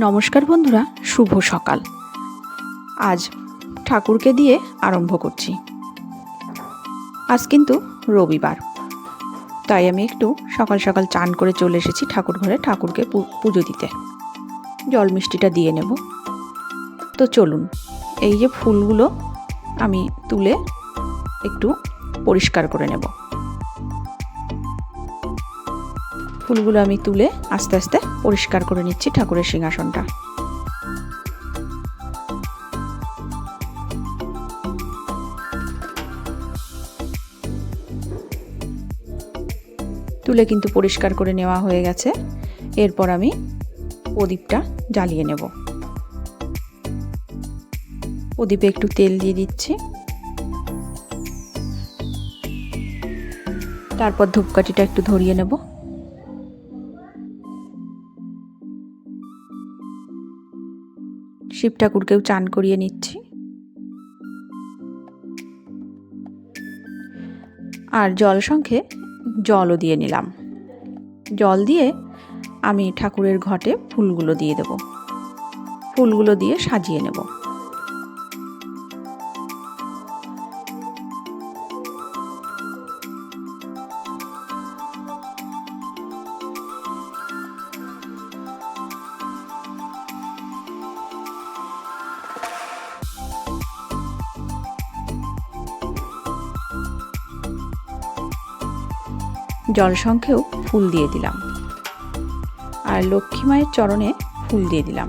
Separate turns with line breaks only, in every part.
নমস্কার বন্ধুরা, শুভ সকাল। আজ ঠাকুরকে দিয়ে আরম্ভ করছি। আজ কিন্তু রবিবার, তাই আমি একটু সকাল সকাল চান করে চলে এসেছি ঠাকুর ঘরে ঠাকুরকে পুজো দিতে। জল মিষ্টিটা দিয়ে নেব। তো চলুন, এই যে ফুলগুলো আমি তুলে একটু পরিষ্কার করে নেব। ফুলগুলো আমি তুলে আস্তে আস্তে পরিষ্কার করে নিচ্ছি ঠাকুরের সিংহাসনটা। তুলে কিন্তু পরিষ্কার করে নেওয়া হয়ে গেছে। এরপর আমি প্রদীপটা জ্বালিয়ে নেব। প্রদীপে একটু তেল দিয়ে দিচ্ছি, তারপর ধূপকাঠিটা একটু ধরিয়ে নেব। শিব ঠাকুরকেও চান করিয়ে নিচ্ছি। আর জল সঙ্গে জলও দিয়ে নিলাম। জল দিয়ে আমি ঠাকুরের ঘটে ফুলগুলো দিয়ে দেব। ফুলগুলো দিয়ে সাজিয়ে নেব। জল সঙ্গেও ফুল দিয়ে দিলাম, আর লক্ষ্মী মায়ের চরণে ফুল দিয়ে দিলাম।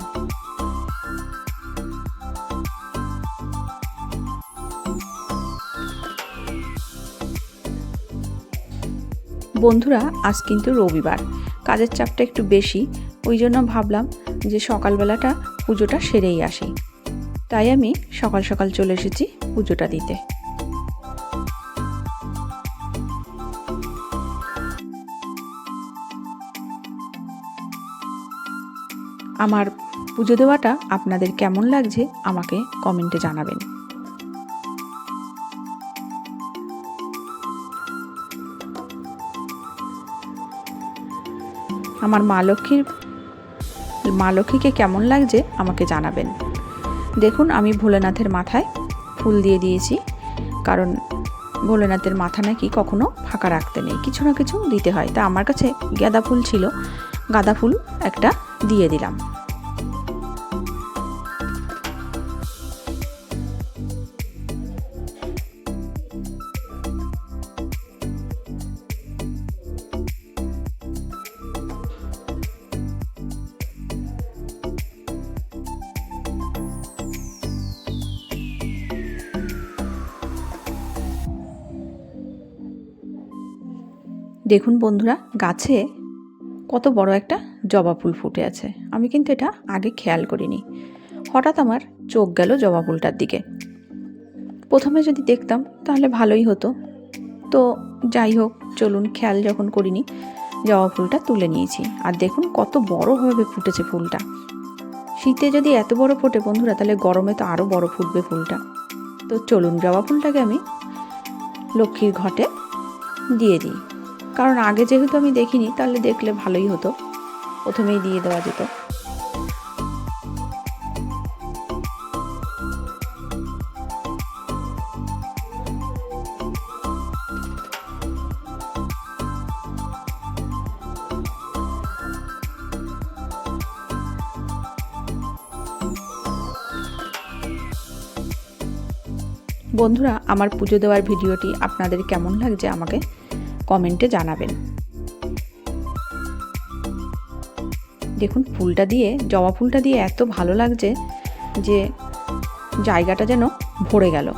বন্ধুরা, আজ কিন্তু রবিবার, কাজের চাপটা একটু বেশি, ওই জন্য ভাবলাম যে সকালবেলাটা পুজোটা সেরেই আসি। তাই আমি সকাল সকাল চলে এসেছি পুজোটা দিতে। আমার পুজো দেওয়াটা আপনাদের কেমন লাগছে আমাকে কমেন্টে জানাবেন। আমার মা লক্ষ্মীকে কেমন লাগছে আমাকে জানাবেন। দেখুন, আমি ভোলেনাথের মাথায় ফুল দিয়ে দিয়েছি, কারণ ভোলেনাথের মাথা নাকি কখনো ফাঁকা রাখতে নেই, কিছু না কিছু দিতে হয়। তা আমার কাছে গাঁদা ফুল ছিল, গাঁদা ফুল একটা দিয়ে দিলাম। দেখুন বন্ধুরা, গাছে কত বড় একটা জবা ফুল ফুটে আছে। আমি কিন্তু এটা আগে খেয়াল করিনি। হঠাৎ আমার চোখ গেল জবা ফুলটার দিকে। প্রথমে যদি দেখতাম তাহলে ভালোই হতো। তো যাই হোক, চলুন, খেয়াল যখন করিনি, জবা ফুলটা তুলে নিয়েছি। আর দেখুন কত বড়ভাবে ফুটেছে ফুলটা। শীতে যদি এত বড় ফোটে বন্ধুরা, তাহলে গরমে তো আরও বড় ফুটবে ফুলটা। তো চলুন, জবা ফুলটাকে আমি লক্ষ্মীর ঘটে দিয়ে দিই। কারণ আগে যেহেতু আমি দেখিনি, তাহলে দেখলে ভালোই হতো, প্রথমেই দিয়ে দেওয়া যেত। বন্ধুরা, আমার পুজো দেওয়ার ভিডিওটি আপনাদের কেমন লাগছে আমাকে কমেন্টে জানাবেন। দেখুন, জবা ফুলটা দিয়ে এত ভালো লাগছে যে জায়গাটা যেন ভরে গেল।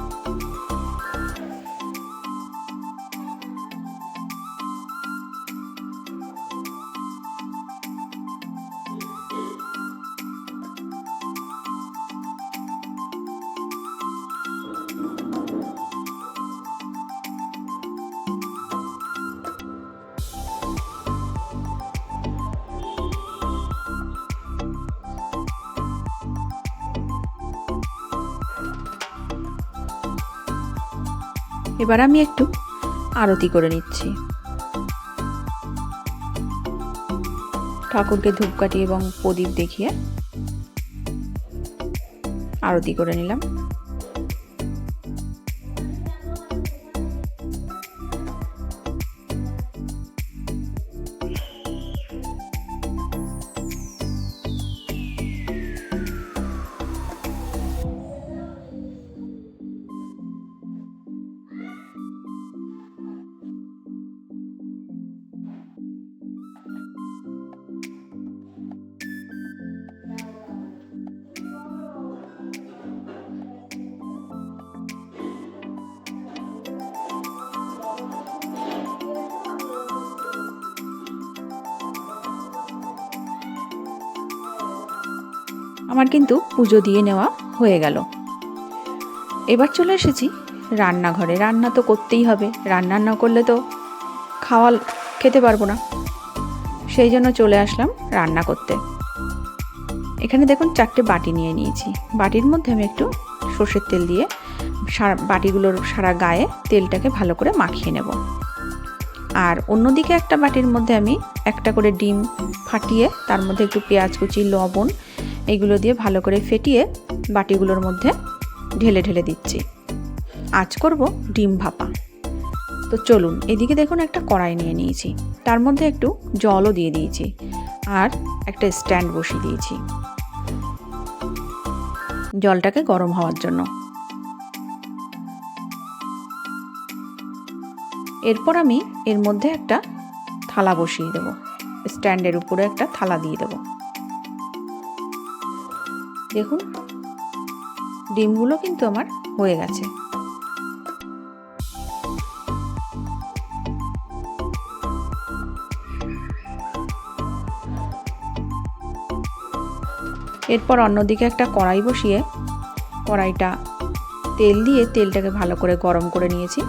এবার আমি একটু আরতি করে নিচ্ছি। ঠাকুরকে ধূপকাঠি এবং প্রদীপ দেখিয়ে আরতি করে নিলাম। আমার কিন্তু পুজো দিয়ে নেওয়া হয়ে গেল। এবার চলে এসেছি রান্নাঘরে। রান্না তো করতেই হবে, রান্না না করলে তো খেতে পারবো না। সেই জন্য চলে আসলাম রান্না করতে। এখানে দেখুন 4টে বাটি নিয়ে নিয়েছি। বাটির মধ্যে আমি একটু সর্ষের তেল দিয়ে বাটিগুলোর সারা গায়ে তেলটাকে ভালো করে মাখিয়ে নেব। আর অন্যদিকে একটা বাটির মধ্যে আমি একটা করে ডিম ফাটিয়ে তার মধ্যে একটু পেঁয়াজ কুচি, লবণ এগুলো দিয়ে ভালো করে ফেটিয়ে বাটিগুলোর মধ্যে ঢেলে ঢেলে দিচ্ছি। আজ করব ডিম ভাপা। তো চলুন, এদিকে দেখুন একটা কড়াই নিয়ে নিয়েছি, তার মধ্যে একটু জলও দিয়ে দিয়েছি আর একটা স্ট্যান্ড বসিয়ে দিয়েছি জলটাকে গরম হওয়ার জন্য। এরপর আমি এর মধ্যে একটা থালা বসিয়ে দেব, স্ট্যান্ডের উপরে একটা থালা দিয়ে দেব। দেখুন ডিমগুলো কিন্তু আমার হয়ে গেছে। এরপর অন্যদিকে একটা কড়াই বসিয়ে কড়াইটা তেল দিয়ে তেলটাকে ভালো করে গরম করে নিয়েছি।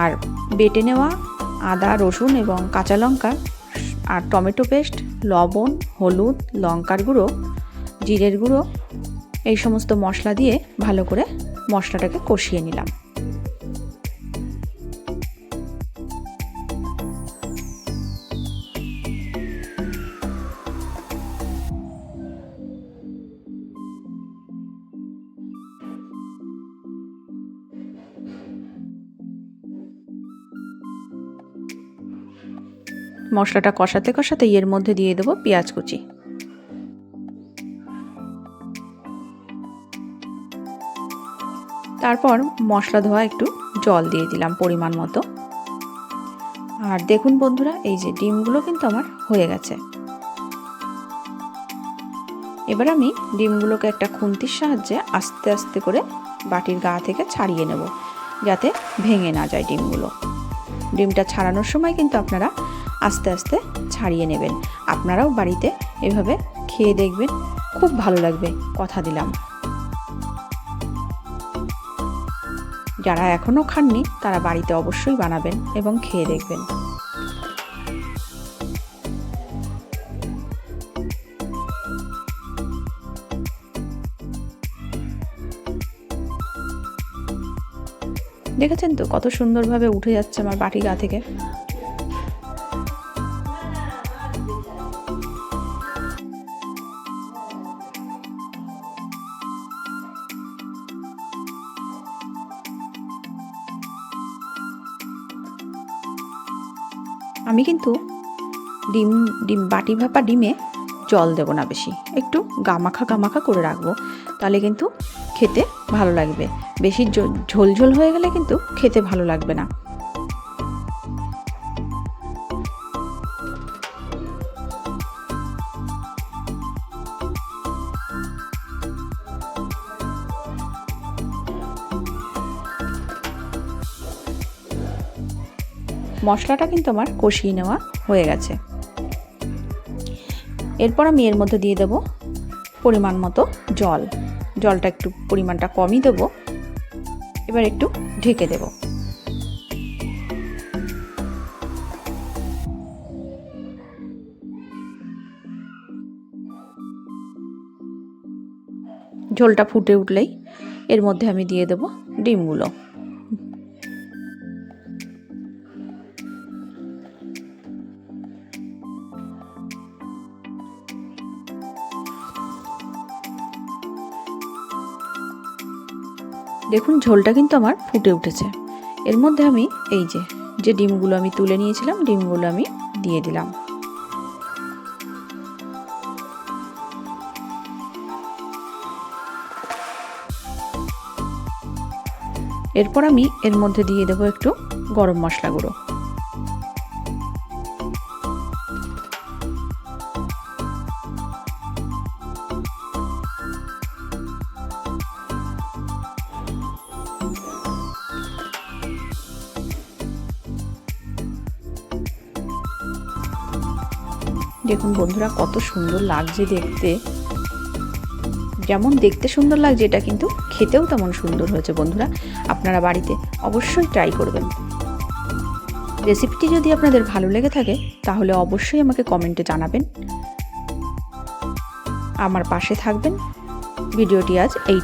আর বেটে নেওয়া আদা, রসুন এবং কাঁচা লঙ্কা আর টমেটো পেস্ট, লবণ, হলুদ, লঙ্কার গুঁড়ো, জিরের গুঁড়ো এই সমস্ত মশলা দিয়ে ভালো করে মশলাটাকে কষিয়ে নিলাম। মশলাটা কষাতে কষাতে এর মধ্যে দিয়ে দেবো পেঁয়াজ কুচি। তারপর মশলা ধোয়া একটু জল দিয়ে দিলাম পরিমাণ মতো। আর দেখুন বন্ধুরা, এই যে ডিমগুলো কিন্তু আমার হয়ে গেছে। এবার আমি ডিমগুলোকে একটা খুন্তির সাহায্যে আস্তে আস্তে করে বাটির গা থেকে ছাড়িয়ে নেব, যাতে ভেঙে না যায় ডিমগুলো। ডিমটা ছাড়ানোর সময় কিন্তু আপনারা আস্তে আস্তে ছাড়িয়ে নেবেন। আপনারাও বাড়িতে এভাবে খেয়ে দেখবেন, খুব ভালো লাগবে, কথা দিলাম। যারা এখনও খাননি তারা বাড়িতে অবশ্যই বানাবেন এবং খেয়ে দেখবেন। দেখেছেন তো কত সুন্দরভাবে উঠে যাচ্ছে আমার বাটি গা থেকে। আমি কিন্তু বাটি ভাপা ডিমে জল দেব না বেশি, একটু গামাখা গামাখা করে রাখবো, তাহলে কিন্তু খেতে ভালো লাগবে। বেশি ঝোল ঝোল হয়ে গেলে কিন্তু খেতে ভালো লাগবে না। মশলাটা কিন্তু আমার কষিয়ে নেওয়া হয়ে গেছে। এরপর আমি এর মধ্যে দিয়ে দেব পরিমাণ মতো জল। জলটা একটু পরিমাণটা কমই দেব। এবার একটু ঢেকে দেব। ঝোলটা ফুটে উঠলেই এর মধ্যে আমি দিয়ে দেব ডিমগুলো। দেখুন ঝোলটা কিন্তু আমার ফুটে উঠেছে। এর মধ্যে আমি এই যে ডিমগুলো আমি তুলে নিয়েছিলাম, ডিমগুলো আমি দিয়ে দিলাম। এরপর আমি এর মধ্যে দিয়ে দেবো একটু গরম মশলা গুঁড়ো। দেখুন বন্ধুরা কত সুন্দর লাগছে দেখতে। যেমন দেখতে সুন্দর লাগছে, এটা কিন্তু খেতেও তেমন সুন্দর হয়েছে। বন্ধুরা আপনারা বাড়িতে অবশ্যই ট্রাই করবেন। রেসিপিটি যদি আপনাদের ভালো লেগে থাকে তাহলে অবশ্যই আমাকে কমেন্টে জানাবেন, আমার পাশে থাকবেন। ভিডিওটি আজ এই